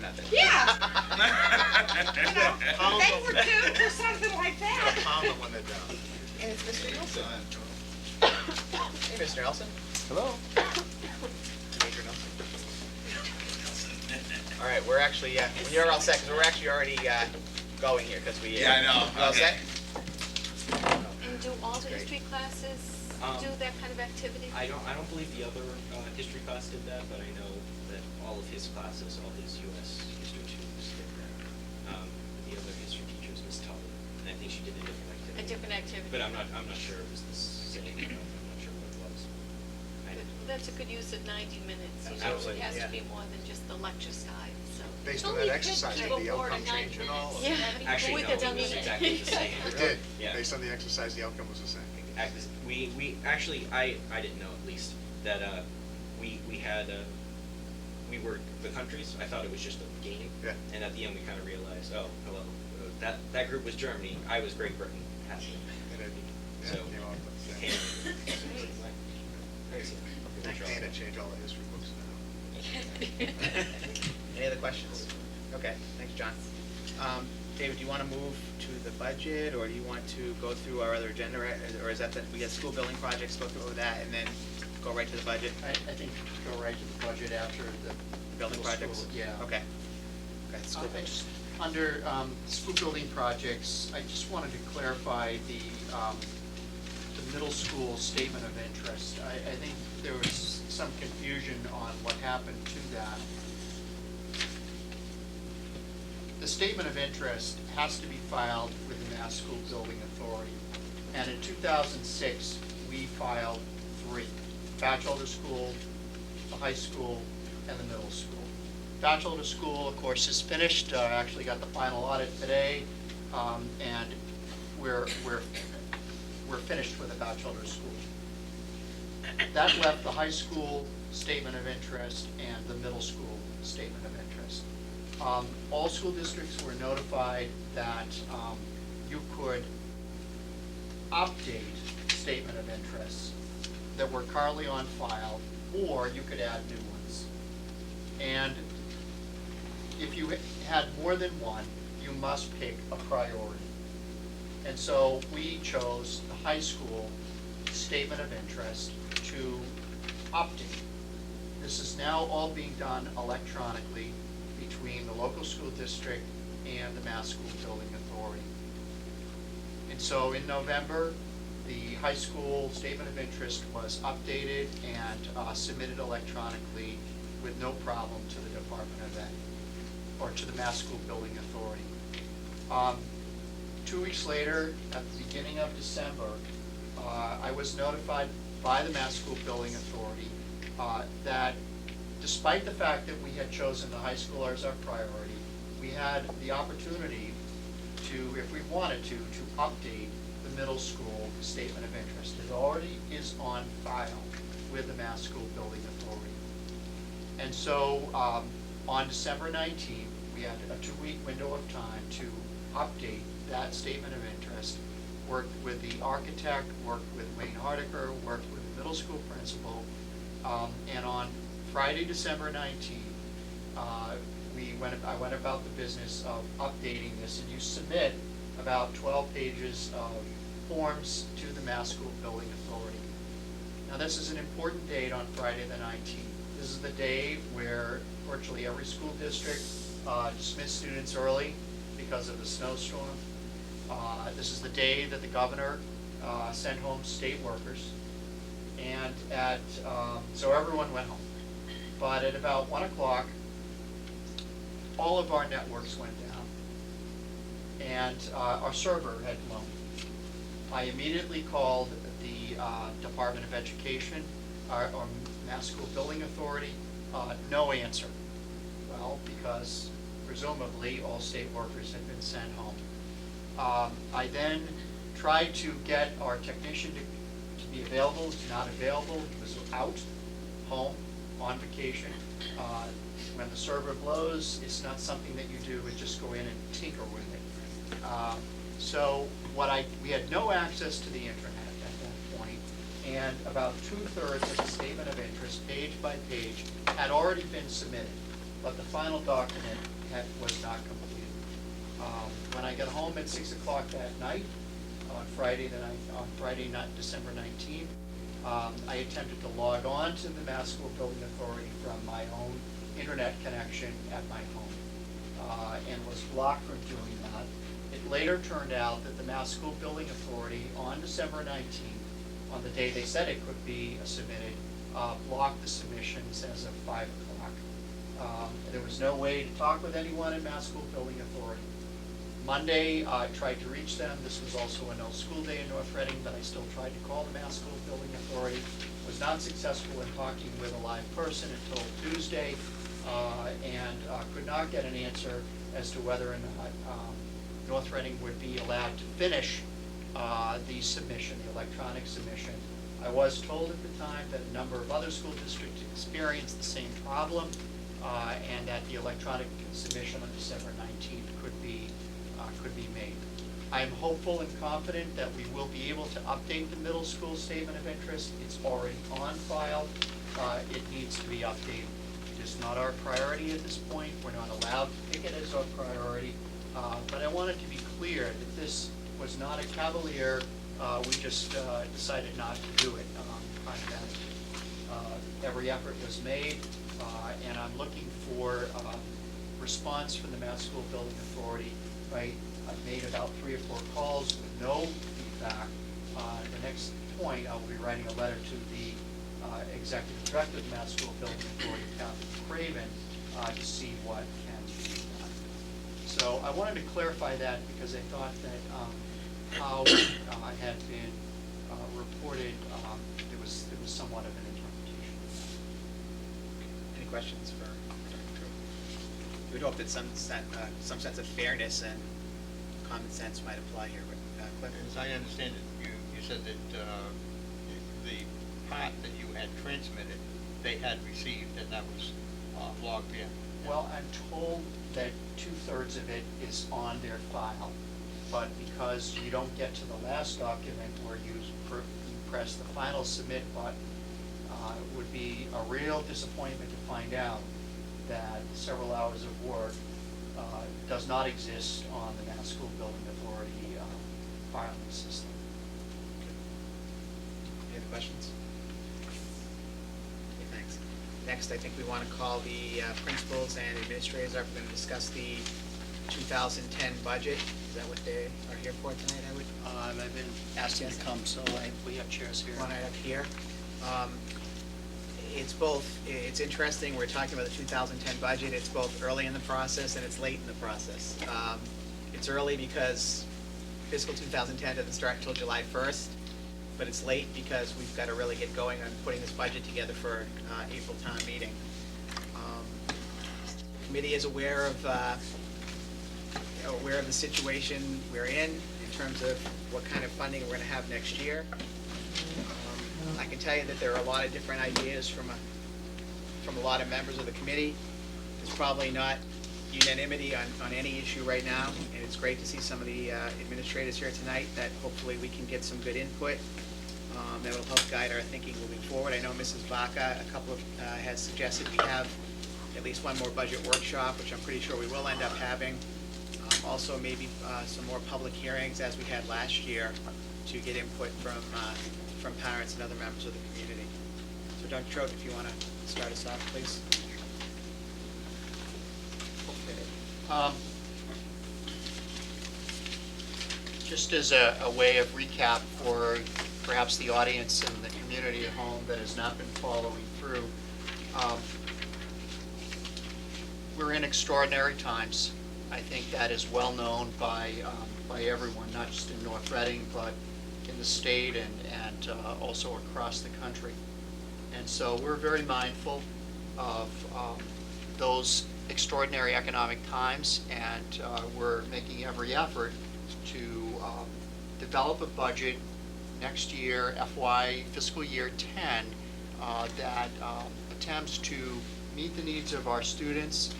Nothing. Yeah. They were due for something like that. Pound them when they're down. And it's Mr. Nelson. Hey, Mr. Nelson. Hello. Major Nelson. All right, we're actually, when you're all set, because we're actually already going here, because we... Yeah, I know. You all set? And do all the history classes do that kind of activity? I don't believe the other history class did that, but I know that all of his classes, all his U.S. history tutors did that. The other history teachers, Miss Tully, and I think she did a different activity. A different activity? But I'm not sure it was the same. I'm not sure what it was. That's a good use of 90 minutes. You know, Absolutely, it has yeah. to be more than just the lecture side, so. Based on that exercise, did the outcome change at all? Yeah. Actually, no, it was exactly the same. It did. Yeah. Based on the exercise, the outcome was the same. We actually, I didn't know at least that we we were the countries. I thought it was just a gaining. Yeah. And at the end we kind of realized, oh, hello, that group was Germany. I was Great Britain. And it, So, came out with the and- same. Crazy. And it changed all the history books now. Any other questions? Okay, thanks, John. David, do you want to move to the budget, or do you want to go through our other agenda, or is that we got school building projects, go through that, and then go right to the budget? I think go right to the budget after the Building middle projects? school, Yeah. Okay. Okay, school I just, under school building projects, I just wanted to clarify the middle school statement of interest. I think there was some confusion on what happened to that. The statement of interest has to be filed with the Mass School Building Authority. And in 2006, we filed 3: Batchelder School, the high school, and the middle school. Batchelder School, of course, is finished. Actually got the final audit today, and we're finished with the Batchelder School. That left the high school statement of interest and the middle school statement of interest. All school districts were notified that you could update statement of interests that were currently on file, or you could add new ones. And if you had more than one, you must pick a priority. And so we chose the high school statement of interest to update. This is now all being done electronically between the local school district and the Mass School Building Authority. And so in November, the high school statement of interest was updated and submitted electronically with no problem to the Department of Ed, or to the Mass School Building Authority. 2 weeks later, at the beginning of December, I was notified by the Mass School Building Authority that despite the fact that we had chosen the high school as our priority, we had the opportunity to, if we wanted to update the middle school statement of interest. It already is on file with the Mass School Building Authority. And so on December 19th, we had a 2-week window of time to update that statement of interest, worked with the architect, worked with Wayne Hardiker, worked with the middle school principal, and on Friday, December 19th, I went about the business of updating this, and you submit about 12 pages of forms to the Mass School Building Authority. Now, this is an important date on Friday the 19th. This is the day where virtually every school district dismissed students early because of the snowstorm. This is the day that the governor sent home state workers, and so everyone went home. But at about 1 o'clock, all of our networks went down, and our server had blown. I immediately called the Department of Education, or Mass School Building Authority. No answer. Well, because presumably all state workers had been sent home. I then tried to get our technician to be available. He's not available. He was out, home, on vacation. When the server blows, it's not something that you do, is just go in and tinker with it. So we had no access to the internet at that point, and about 2/3 of the statement of interest, page by page, had already been submitted. but the final document was not completed. When I got home at 6 o'clock that night, on Friday night, December 19th, I attempted to log on to the Mass School Building Authority from my own internet connection at my home, and was blocked from doing that. It later turned out that the Mass School Building Authority, on December 19th, on the day they said it could be submitted, blocked the submissions as of 5 o'clock. There was no way to talk with anyone at Mass School Building Authority. Monday, I tried to reach them. This was also a no-school day in North Reading, but I still tried to call the Mass School Building Authority. Was not successful in talking with a live person until Tuesday, and could not get an answer as to whether or not North Reading would be allowed to finish the submission, the electronic submission. I was told at the time that a number of other school districts experienced the same problem, and that the electronic submission on December 19th could be made. I am hopeful and confident that we will be able to update the middle school statement of interest. It's already on file. It needs to be updated. It is not our priority at this point. We're not allowed to pick it as our priority. But I wanted to be clear that this was not a cavalier, we just decided not to do it. Every effort was made, and I'm looking for response from the Mass School Building Authority. Right, I've made about 3 or 4 calls with no feedback. The next point, I'll be writing a letter to the Executive Director of the Mass School Building Authority, Kathy Craven, to see what can be done. So I wanted to clarify that because I thought that how had been reported, there was somewhat of an interpretation. Any questions for Dr. Drew? We would hope that some sense of fairness and common sense might apply here. Cliff? As I understand it, you said that the part that you had transmitted, they had received, and that was logged in. Well, I'm told that 2/3 of it is on their file, but because you don't get to the last document where you press the final submit button, it would be a real disappointment to find out that several hours of work does not exist on the Mass School Building Authority filing system. Any other questions? Okay, thanks. Next, I think we want to call the principals and administrators up. We're going to discuss the 2010 budget. Is that what they are here for tonight, I would? I've been asked to come, so we have chairs here. One right up here. It's interesting, we're talking about the 2010 budget. It's both early in the process and it's late in the process. It's early because fiscal 2010 doesn't start until July 1st, but it's late because we've got to really get going on putting this budget together for April town meeting. The committee is aware of the situation we're in terms of what kind of funding we're going to have next year. I can tell you that there are a lot of different ideas from a lot of members of the committee. There's probably not unanimity on any issue right now, and it's great to see some of the administrators here tonight that hopefully we can get some good input that will help guide our thinking moving forward. I know Mrs. Vaca has suggested we have at least one more budget workshop, which I'm pretty sure we will end up having. Also maybe some more public hearings as we had last year to get input from parents and other members of the community. So Dr. Trout, if you want to start us off, please. Okay. Just as a way of recap for perhaps the audience and the community at home that has not been following through, we're in extraordinary times. I think that is well known by everyone, not just in North Reading, but in the state and also across the country. And so we're very mindful of those extraordinary economic times, and we're making every effort to develop a budget next year, fiscal year 10, that attempts to meet the needs of our students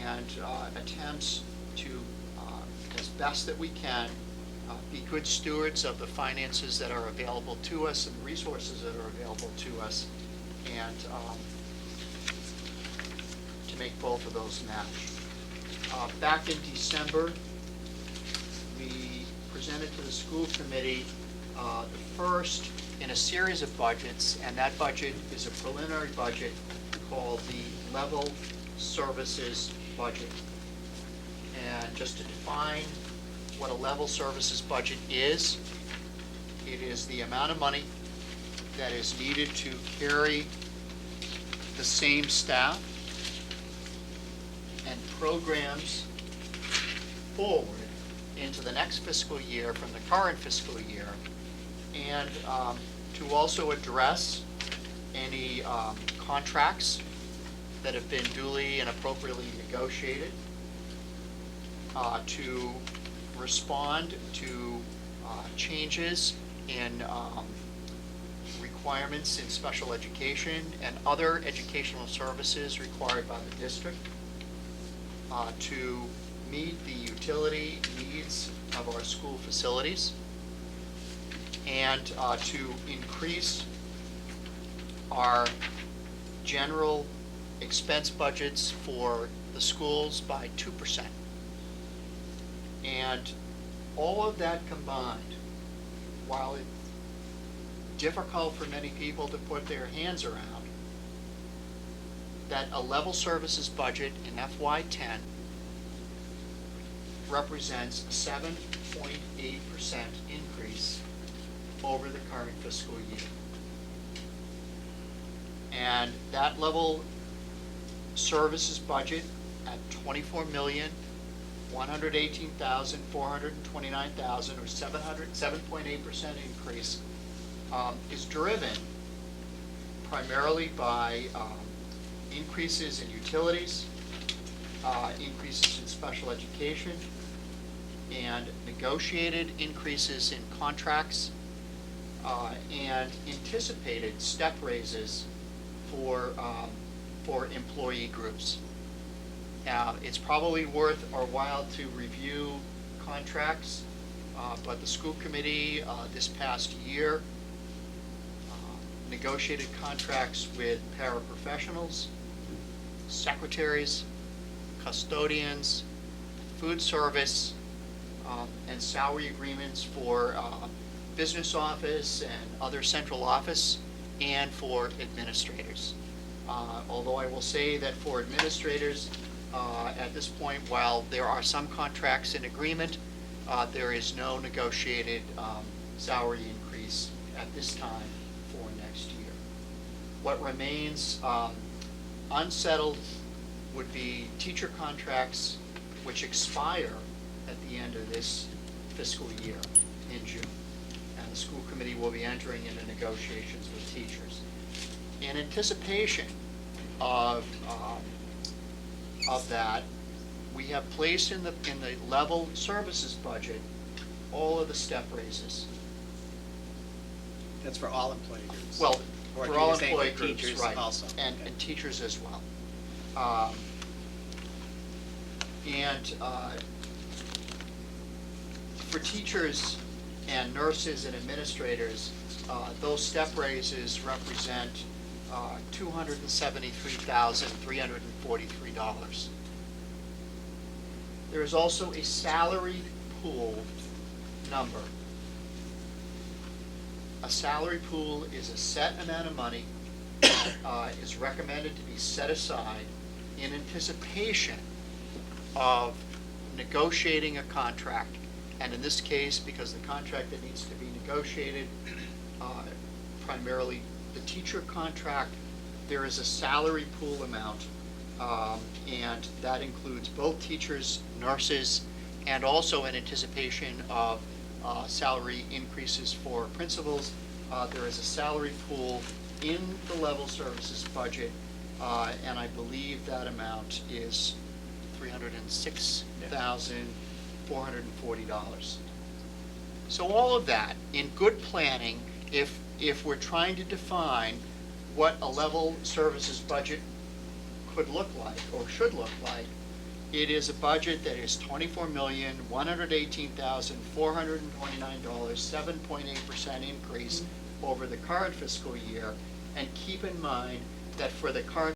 and attempts to, as best that we can, be good stewards of the finances that are available to us and the resources that are available to us, and to make both of those match. Back in December, we presented to the school committee the first in a series of budgets, and that budget is a preliminary budget called the level services budget. And just to define what a level services budget is, it is the amount of money that is needed to carry the same staff and programs forward into the next fiscal year from the current fiscal year, and to also address any contracts that have been duly and appropriately negotiated, to respond to changes in requirements in special education and other educational services required by the district, to meet the utility needs of our school facilities, and to increase our general expense budgets for the schools by 2%. And all of that combined, while it's difficult for many people to put their hands around, that a level services budget in FY10 represents a 7.8% increase over the current fiscal year. And that level services budget at $24,118,429,000, or 7.8% increase, is driven primarily by increases in utilities, increases in special education, and negotiated increases in contracts, and anticipated step raises for employee groups. Now, it's probably worth our while to review contracts, but the school committee this past year negotiated contracts with paraprofessionals, secretaries, custodians, food service, and salary agreements for business office and other central office, and for administrators. Although I will say that for administrators, at this point, while there are some contracts in agreement, there is no negotiated salary increase at this time for next year. What remains unsettled would be teacher contracts, which expire at the end of this fiscal year in June. And the school committee will be entering into negotiations with teachers. In anticipation of that, we have placed in the level services budget all of the step raises. That's for all employee groups? Well, Or for you're all saying employee for groups, teachers right, also? and Okay. teachers as well. For teachers and nurses and administrators, those step raises represent $273,343. There is also a salary pool number. A salary pool is a set amount of money that is recommended to be set aside in anticipation of negotiating a contract. And in this case, because the contract that needs to be negotiated, primarily the teacher contract, there is a salary pool amount, and that includes both teachers, nurses, and also in anticipation of salary increases for principals. There is a salary pool in the level services budget, and I believe that amount is $306,440. So all of that, in good planning, if we're trying to define what a level services budget could look like, or should look like, it is a budget that is $24,118,429, 7.8% increase over the current fiscal year. And keep in mind that for the current